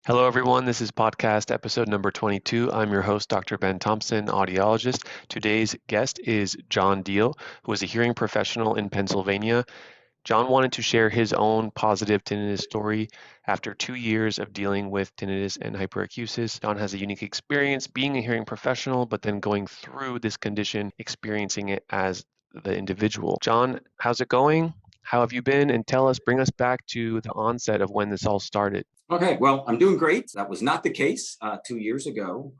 Hello, everyone. This is podcast episode number 22. I'm your host, Dr. Ben Thompson, audiologist. Today's guest is John Deal, who is a hearing professional in Pennsylvania. John wanted to share his own positive tinnitus story. After 2 years of dealing with tinnitus and hyperacusis, John has a unique experience being a hearing professional, but then going through this condition, experiencing it as the individual. John, how's it going? How have you been? And bring us back to the onset of when this all started. Okay, well, I'm doing great. That was not the case 2 years ago.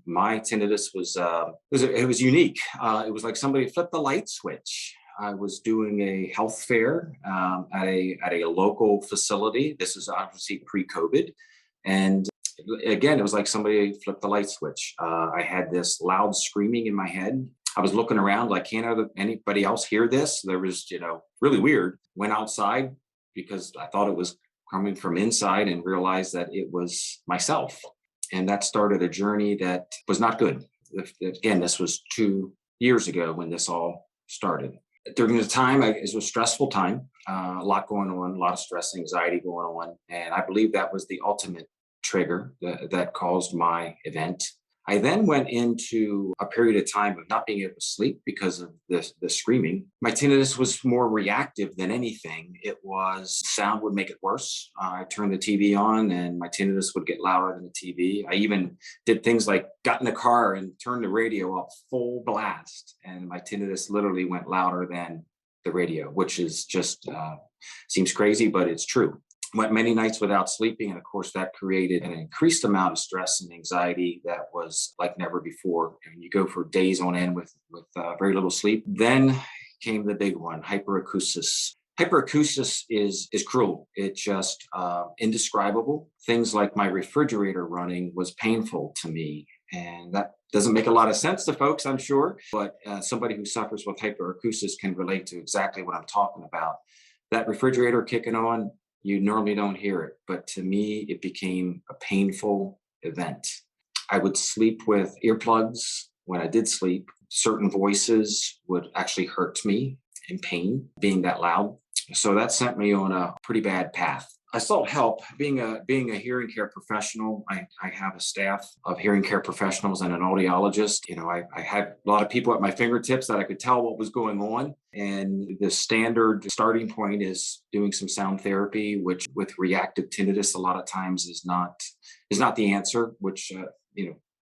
My tinnitus was unique. It was like somebody flipped the light switch. I was doing a health fair at a local facility. This is obviously pre-COVID, and again, it was like somebody flipped the light switch. I had this loud screaming in my head. I was looking around like, can't anybody else hear this? There was, really weird. Went outside because I thought it was coming from inside and realized that it was myself. And that started a journey that was not good. Again, this was 2 years ago when this all started. During the time, it was a stressful time, a lot going on, a lot of stress, anxiety going on. And I believe that was the ultimate trigger that caused my event. I then went into a period of time of not being able to sleep because of the screaming. My tinnitus was more reactive than anything. It was sound would make it worse. I turned the TV on and my tinnitus would get louder than the TV. I even did things like got in the car and turned the radio up full blast, and my tinnitus literally went louder than the radio, which is just seems crazy, but it's true. Went many nights without sleeping, and of course that created an increased amount of stress and anxiety that was like never before. And you go for days on end with very little sleep. Then came the big one, hyperacusis. Hyperacusis is cruel. It's just indescribable. Things like my refrigerator running was painful to me, and that doesn't make a lot of sense to folks, I'm sure, but somebody who suffers with hyperacusis can relate to exactly what I'm talking about. That refrigerator kicking on, you normally don't hear it, but to me, it became a painful event. I would sleep with earplugs. When I did sleep, certain voices would actually hurt me in pain, being that loud. So that sent me on a pretty bad path. I sought help. Being a hearing care professional, I have a staff of hearing care professionals and an audiologist. I had a lot of people at my fingertips that I could tell what was going on. And the standard starting point is doing some sound therapy, which with reactive tinnitus a lot of times is not the answer. Which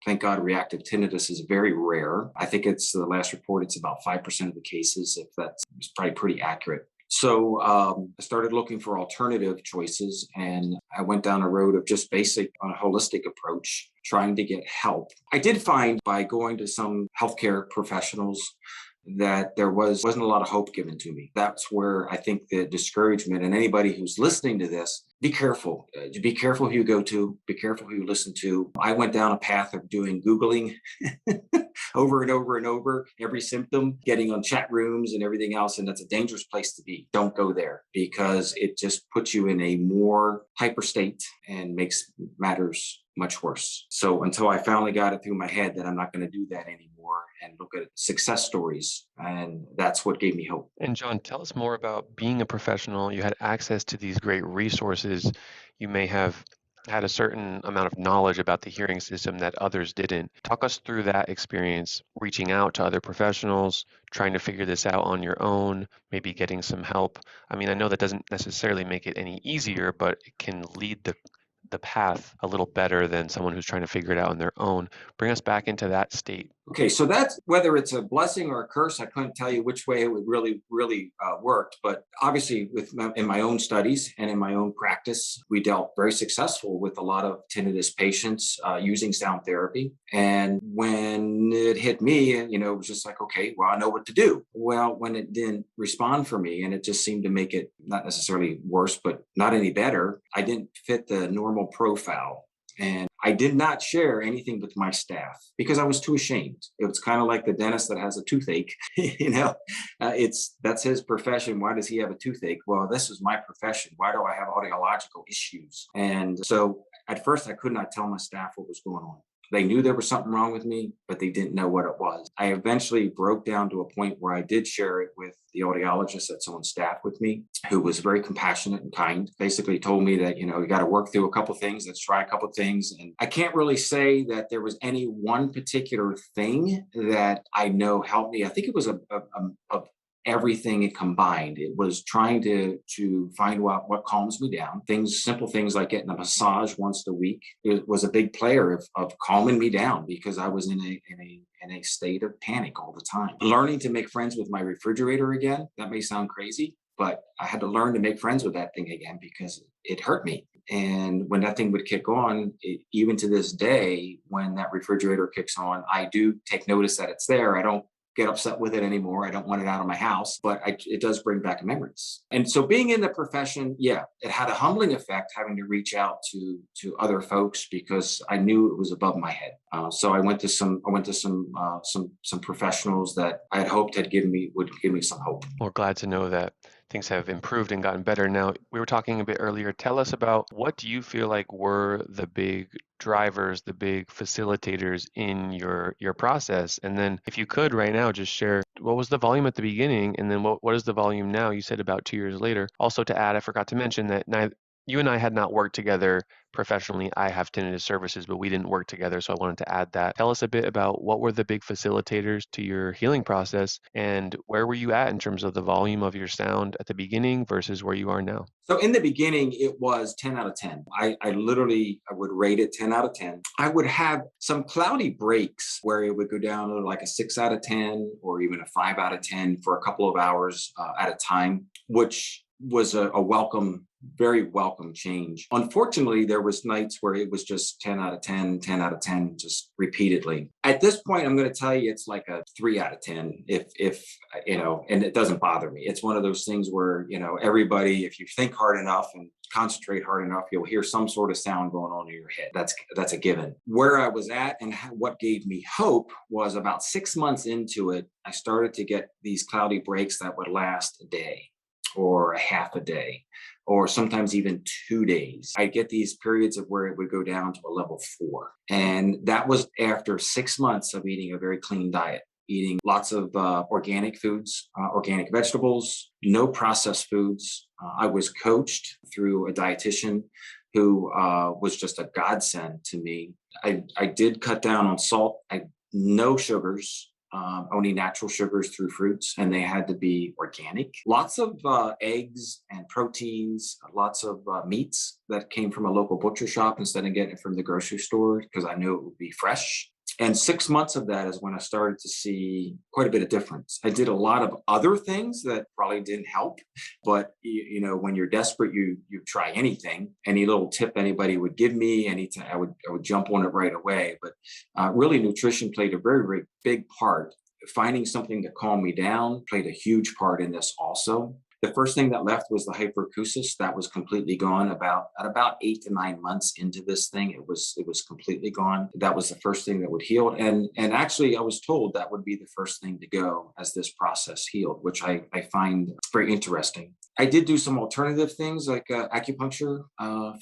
thank God, reactive tinnitus is very rare. I think it's the last report. It's about 5% of the cases. If that's probably pretty accurate. So I started looking for alternative choices, and I went down a road of just basic on a holistic approach, trying to get help. I did find by going to some healthcare professionals that there wasn't a lot of hope given to me. That's where I think the discouragement, and anybody who's listening to this, be careful. Be careful who you go to. Be careful who you listen to. I went down a path of doing Googling over and over and over, every symptom, getting on chat rooms and everything else. And that's a dangerous place to be. Don't go there because it just puts you in a more hyper state and makes matters much worse. So until I finally got it through my head that I'm not going to do that anymore and look at success stories. And that's what gave me hope. And John, tell us more about being a professional. You had access to these great resources. You may have had a certain amount of knowledge about the hearing system that others didn't. Talk us through that experience, reaching out to other professionals, trying to figure this out on your own, maybe getting some help. I mean, I know that doesn't necessarily make it any easier, but it can lead the path a little better than someone who's trying to figure it out on their own. Bring us back into that state. Okay, so that's whether it's a blessing or a curse. I couldn't tell you which way it would really worked, but obviously, in my own studies and in my own practice, we dealt very successful with a lot of tinnitus patients using sound therapy. And when it hit me, it was just like, okay, well, I know what to do. Well, when it didn't respond for me, and it just seemed to make it not necessarily worse, but not any better, I didn't fit the normal profile. And I did not share anything with my staff because I was too ashamed. It was kind of like the dentist that has a toothache. That's his profession. Why does he have a toothache? Well, this is my profession. Why do I have audiological issues? And so at first I could not tell my staff what was going on. They knew there was something wrong with me, but they didn't know what it was. I eventually broke down to a point where I did share it with the audiologist that's on staff with me, who was very compassionate and kind. Basically told me that, you got to work through a couple things. Let's try a couple things. And I can't really say that there was any one particular thing that I know helped me. I think it was a everything it combined. It was trying to find out what calms me down. Simple things like getting a massage once a week. It was a big player of calming me down because I was in a state of panic all the time. Learning to make friends with my refrigerator again. That may sound crazy, but I had to learn to make friends with that thing again because it hurt me. And when that thing would kick on, even to this day, when that refrigerator kicks on, I do take notice that it's there. I don't get upset with it anymore. I don't want it out of my house, but it does bring back memories. And so being in the profession, yeah, it had a humbling effect having to reach out to other folks because I knew it was above my head. So I went to some professionals that I had hoped would give me some hope. We're glad to know that things have improved and gotten better. Now, we were talking a bit earlier. Tell us about what do you feel like were the big drivers, the big facilitators in your process? And then if you could right now, just share what was the volume at the beginning and then what is the volume now? You said about 2 years later. Also to add, I forgot to mention that you and I had not worked together professionally. I have tinnitus services, but we didn't work together. So I wanted to add that. Tell us a bit about what were the big facilitators to your healing process and where were you at in terms of the volume of your sound at the beginning versus where you are now? So in the beginning, it was 10 out of 10. I would rate it 10 out of 10. I would have some cloudy breaks where it would go down to like a 6 out of 10 or even a 5 out of 10 for a couple of hours at a time, which was a very welcome change. Unfortunately, there was nights where it was just 10 out of 10, 10 out of 10, just repeatedly. At this point, I'm going to tell you it's like a 3 out of 10 if and it doesn't bother me. It's one of those things where, everybody, if you think hard enough and concentrate hard enough, you'll hear some sort of sound going on in your head. That's a given. Where I was at and what gave me hope was about 6 months into it, I started to get these cloudy breaks that would last a day or a half a day, or sometimes even 2 days. I get these periods of where it would go down to a level 4. And that was after 6 months of eating a very clean diet, eating lots of organic foods, organic vegetables, no processed foods. I was coached through a dietitian who was just a godsend to me. I did cut down on salt, no sugars. Only natural sugars through fruits, and they had to be organic. Lots of eggs and proteins, lots of meats that came from a local butcher shop instead of getting it from the grocery store because I knew it would be fresh. And 6 months of that is when I started to see quite a bit of difference. I did a lot of other things that probably didn't help, but when you're desperate, you try anything. Any little tip anybody would give me, anytime I would jump on it right away. But really, nutrition played a very, very big part. Finding something to calm me down played a huge part in this also. The first thing that left was the hyperacusis. That was completely gone at about 8 to 9 months into this thing. It was completely gone. That was the first thing that would heal. And actually, I was told that would be the first thing to go as this process healed, which I find very interesting. I did do some alternative things like acupuncture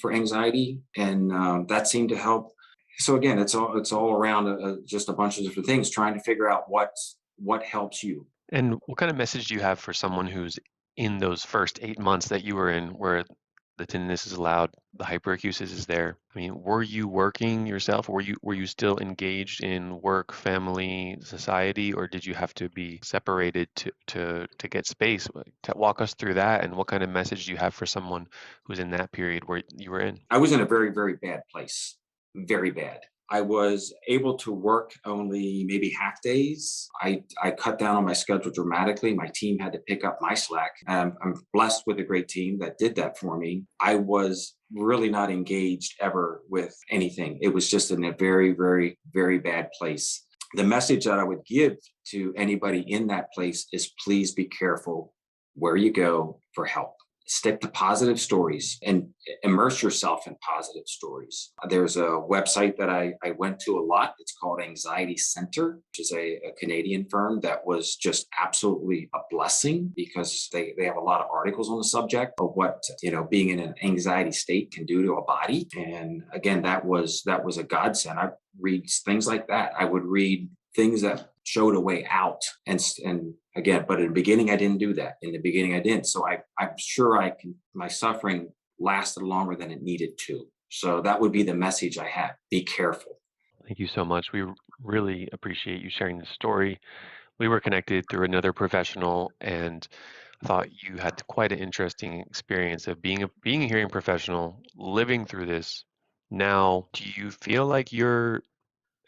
for anxiety, and that seemed to help. So again, it's all around just a bunch of different things, trying to figure out what helps you. And what kind of message do you have for someone who's in those first 8 months that you were in where the tinnitus is allowed, the hyperacusis is there? I mean, were you working yourself? Were you still engaged in work, family, society, or did you have to be separated to get space? To walk us through that and what kind of message do you have for someone who's in that period where you were in? I was in a very, very bad place, very bad. I was able to work only maybe half days. I cut down on my schedule dramatically. My team had to pick up my slack. I'm blessed with a great team that did that for me. I was really not engaged ever with anything. It was just in a very, very, very bad place. The message that I would give to anybody in that place is please be careful where you go for help. stick to positive stories and immerse yourself in positive stories. There's a website that I went to a lot. It's called Anxiety Center, which is a Canadian firm that was just absolutely a blessing because they have a lot of articles on the subject of what, being in an anxiety state can do to a body. And again, that was a godsend. I read things like that. I would read things that showed a way out. And again, but in the beginning, I didn't do that. In the beginning, I didn't. So I'm sure my suffering lasted longer than it needed to. So that would be the message I had. Be careful. Thank you so much. We really appreciate you sharing this story. We were connected through another professional, and I thought you had quite an interesting experience of being a hearing professional, living through this. Now, do you feel like you're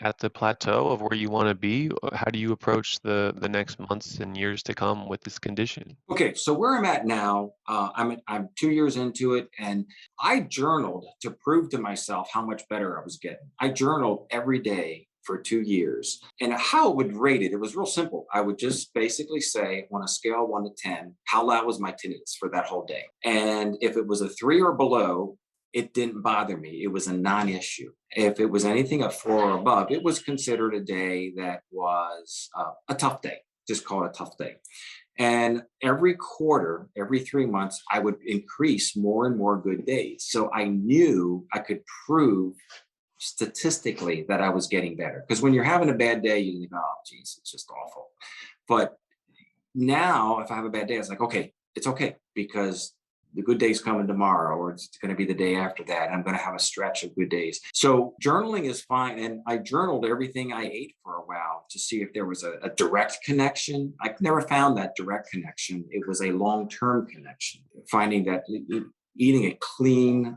at the plateau of where you want to be? How do you approach the next months and years to come with this condition? Okay, so where I'm at now, I'm 2 years into it, and I journaled to prove to myself how much better I was getting. I journaled every day for 2 years, and how it would rate it. It was real simple. I would just basically say on a scale of 1 to 10, how loud was my tinnitus for that whole day, and if it was a 3 or below, it didn't bother me. It was a non-issue. If it was anything a 4 or above, it was considered a day that was a tough day. Just call it a tough day. And every quarter, every 3 months, I would increase more and more good days. So I knew I could prove statistically that I was getting better. Because when you're having a bad day, you think, oh, geez, it's just awful. But now, if I have a bad day, it's like, okay, it's okay because the good day's coming tomorrow, or it's going to be the day after that. I'm going to have a stretch of good days. So journaling is fine. And I journaled everything I ate for a while to see if there was a direct connection. I never found that direct connection. It was a long-term connection, finding that eating a clean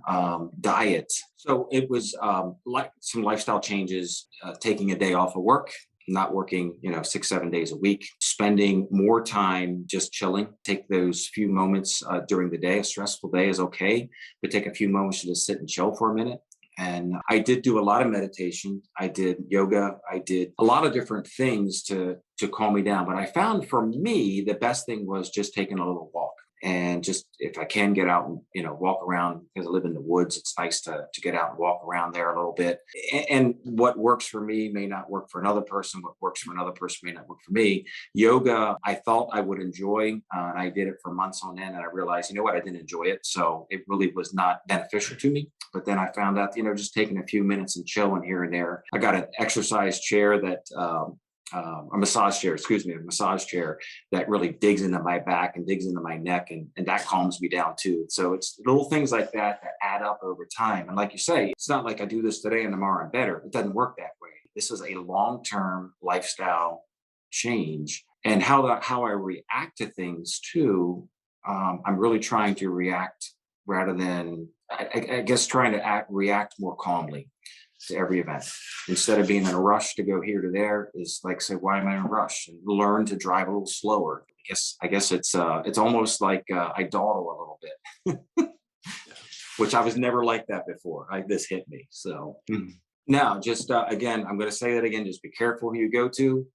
diet. So it was like some lifestyle changes, taking a day off of work, not working, 6, 7 days a week, spending more time just chilling. Take those few moments during the day. A stressful day is okay, but take a few moments to just sit and chill for a minute. And I did do a lot of meditation. I did yoga. I did a lot of different things to calm me down. But I found for me, the best thing was just taking a little walk. And just if I can get out and walk around, because I live in the woods, it's nice to get out and walk around there a little bit. And what works for me may not work for another person. What works for another person may not work for me. Yoga, I thought I would enjoy, and I did it for months on end, and I realized, you know what, I didn't enjoy it, so it really was not beneficial to me. But then I found out, just taking a few minutes and chilling here and there. I got an exercise chair that. A massage chair that really digs into my back and digs into my neck, and that calms me down too. So it's little things like that add up over time. And like you say, it's not like I do this today and tomorrow I'm better. It doesn't work that way. This is a long-term lifestyle change, and how I react to things too. I'm really trying to react rather than, I guess, trying to react more calmly to every event. Instead of being in a rush to go here to there, is like, say, why am I in a rush? And learn to drive a little slower. I guess it's almost like I dawdle a little bit, which I was never like that before. This hit me. So now, just again, I'm going to say that again. Just be careful who you go to.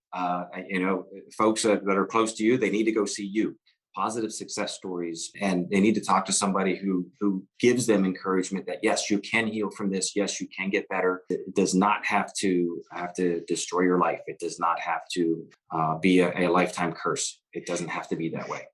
Folks that are close to you, they need to go see you. Positive success stories, and they need to talk to somebody who gives them encouragement that yes, you can heal from this. Yes, you can get better. It does not have to destroy your life. It does not have to be a lifetime curse. It doesn't have to be that way.